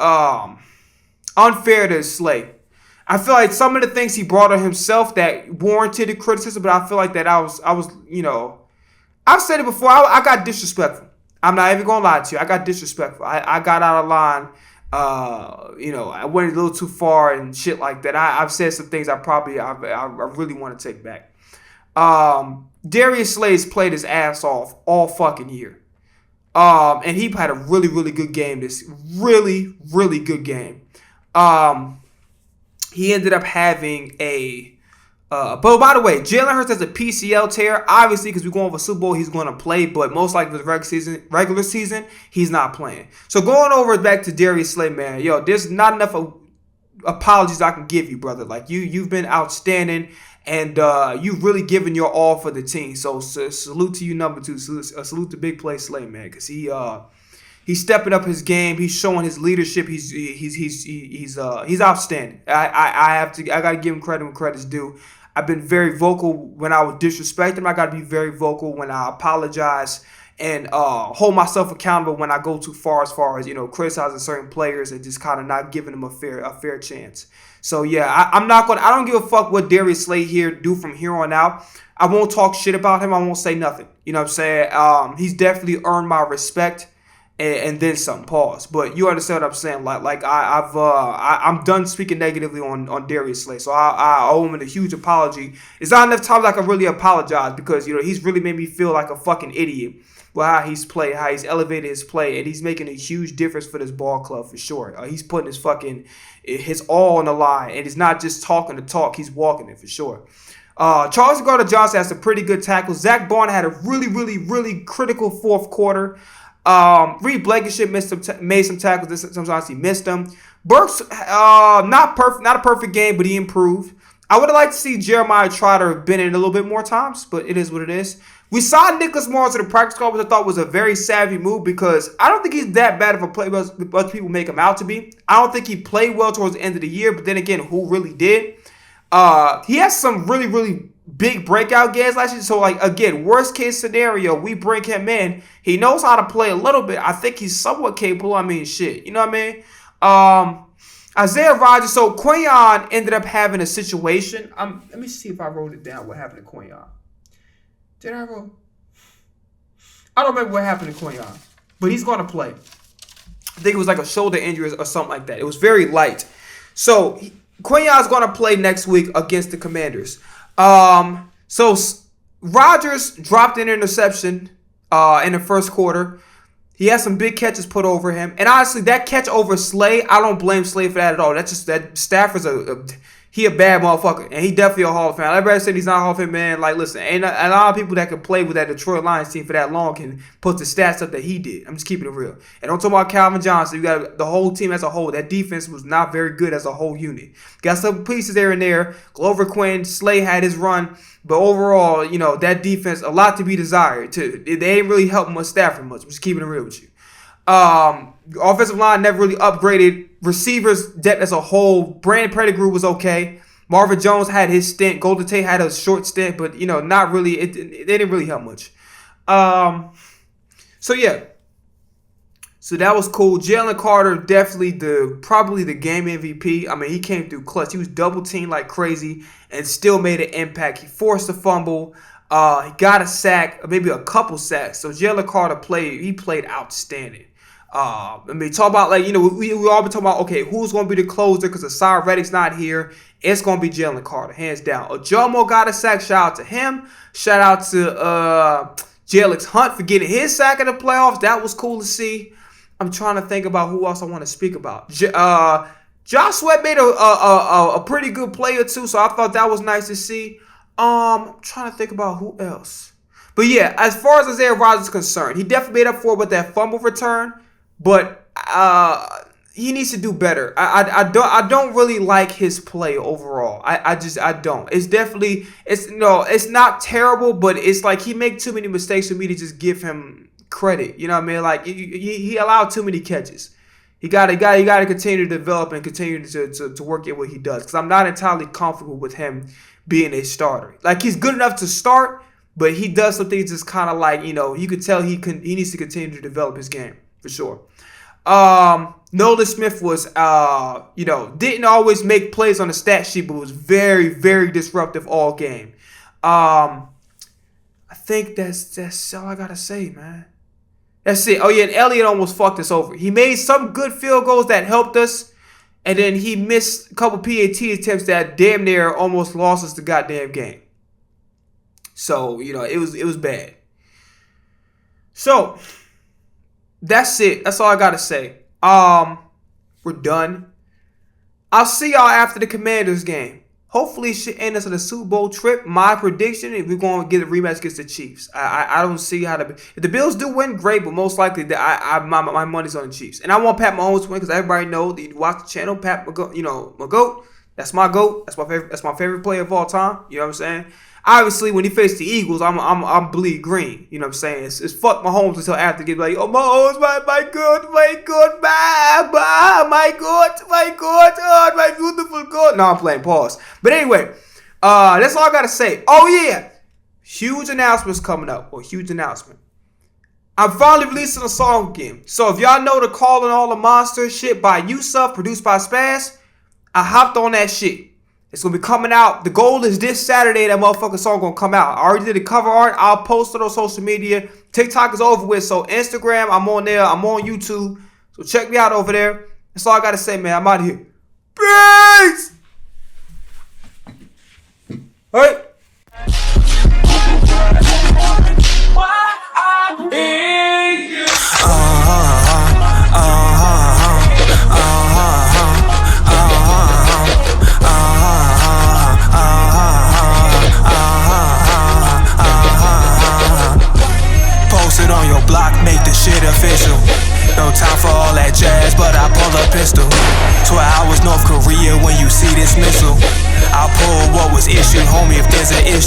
unfair to Slay. I feel like some of the things he brought on himself that warranted the criticism, but I feel like that I was I've said it before. I got disrespectful. I'm not even gonna lie to you. I got disrespectful. I got out of line. I went a little too far and shit like that. I've said some things I really want to take back. Darius Slay's played his ass off all fucking year. And he had a really, really good game. This really, really good game. He ended up having but by the way, Jalen Hurts has a PCL tear. Obviously, because we're going for Super Bowl, he's going to play. But most likely the regular season, he's not playing. So going over back to Darius Slay, man. Yo, there's not enough apologies I can give you, brother. Like, you've been outstanding. And you've really given your all for the team. So salute to you, number 2. Salute to Big Play Slay, man. Because he's stepping up his game. He's showing his leadership. He's outstanding. I got to give him credit when credit's due. I've been very vocal when I would disrespect him. I got to be very vocal when I apologize and hold myself accountable when I go too far as criticizing certain players and just kind of not giving them a fair chance. So yeah, I don't give a fuck what Darius Slay here do from here on out. I won't talk shit about him. I won't say nothing. You know what I'm saying? He's definitely earned my respect. And then some. Pause. But you understand what I'm saying? I'm done speaking negatively on Darius Slay. So I owe him a huge apology. It's not enough times I can really apologize because he's really made me feel like a fucking idiot with how he's played, how he's elevated his play, and he's making a huge difference for this ball club for sure. He's putting his all on the line, and he's not just talking the talk; he's walking it for sure. Charles Gardner-Johnson has some pretty good tackles. Zach Bond had a really, really, really critical fourth quarter. Reed Blankenship made some tackles. Sometimes he missed them. Burks, not a perfect game, but he improved. I would have liked to see Jeremiah Trotter have been in a little bit more times, but it is what it is. We saw Nicholas Morris in the practice squad, which I thought was a very savvy move because I don't think he's that bad of a player as people make him out to be. I don't think he played well towards the end of the year, but then again, who really did? He has some really, really big breakout games last year. So, again, worst case scenario, we bring him in. He knows how to play a little bit. I think he's somewhat capable. I mean, shit. You know what I mean? Isaiah Rodgers. So, Quayon ended up having a situation. Let me see if I wrote it down. What happened to Quayon? Did I wrote? I don't remember what happened to Quayon. But he's going to play. I think it was like a shoulder injury or something like that. It was very light. So, Quayon's going to play next week against the Commanders. So Rodgers dropped an interception in the first quarter. He had some big catches put over him. And honestly, that catch over Slay, I don't blame Slay for that at all. That's just that Stafford's he a bad motherfucker. And he definitely a Hall of Fame. Everybody said he's not a Hall of Fame, man. Like, listen, ain't a lot of people that can play with that Detroit Lions team for that long can put the stats up that he did. I'm just keeping it real. And don't talk about Calvin Johnson. You got the whole team as a whole. That defense was not very good as a whole unit. Got some pieces there and there. Glover Quinn, Slay had his run. But overall, that defense, a lot to be desired. They ain't really helping Stafford much. I'm just keeping it real with you. Offensive line never really upgraded. Receivers depth as a whole. Brandon Pettigrew was okay. Marvin Jones had his stint. Golden Tate had a short stint, but not really. They didn't really help much. So yeah. So that was cool. Jalen Carter definitely probably the game MVP. I mean, he came through clutch. He was double teamed like crazy and still made an impact. He forced a fumble. He got a sack, maybe a couple sacks. So Jalen Carter played outstanding. Talk about we all been talking about, okay, who's going to be the closer because Asar Reddick's not here. It's going to be Jalen Carter, hands down. Ojomo got a sack. Shout out to him. Shout out to Jalix Hunt for getting his sack in the playoffs. That was cool to see. I'm trying to think about who else I want to speak about. Josh Sweat made a pretty good play or two, so I thought that was nice to see. I'm trying to think about who else. But yeah, as far as Isaiah Rodgers is concerned, he definitely made up for it with that fumble return. But he needs to do better. I don't really like his play overall. I don't. It's not terrible, but it's like he make too many mistakes for me to just give him credit. You know what I mean? Like he allowed too many catches. He got to continue to develop and continue to work at what he does. Because I'm not entirely comfortable with him being a starter. Like, he's good enough to start, but he does some things that's kind of like, you could tell he needs to continue to develop his game for sure. Nolan Smith was, didn't always make plays on the stat sheet, but was very, very disruptive all game. I think that's all I gotta say, man. That's it. Oh, yeah, and Elliott almost fucked us over. He made some good field goals that helped us, and then he missed a couple PAT attempts that damn near almost lost us the goddamn game. So, you know, it was bad. So, that's it. That's all I got to say. We're done. I'll see y'all after the Commanders game. Hopefully, it should end us on a Super Bowl trip. My prediction is we're going to get a rematch against the Chiefs. I don't see how to. If the Bills do win, great, but most likely my money's on the Chiefs. And I want Pat Mahomes to win because everybody knows that you watch the channel. Pat, my GOAT. That's my GOAT. That's my favorite player of all time. You know what I'm saying? Obviously, when he faced the Eagles, I'm bleed green. You know what I'm saying? It's fuck Mahomes until after get like, oh Mahomes, my God, my beautiful God. No, I'm playing pause. But anyway, that's all I gotta say. Oh yeah, huge announcement's coming up. Or huge announcement. I'm finally releasing a song again. So if y'all know the Calling All the Monsters shit by Yusuf, produced by Spaz, I hopped on that shit. It's going to be coming out. The goal is this Saturday that motherfucking song going to come out. I already did the cover art. I'll post it on social media. TikTok is over with. So Instagram, I'm on there. I'm on YouTube. So check me out over there. That's all I got to say, man. I'm out of here. Peace! All right. On your block, make the shit official. No time for all that jazz, but I pull a pistol. 12 hours North Korea when you see this missile. I'll pull what was issued, homie, if there's an issue.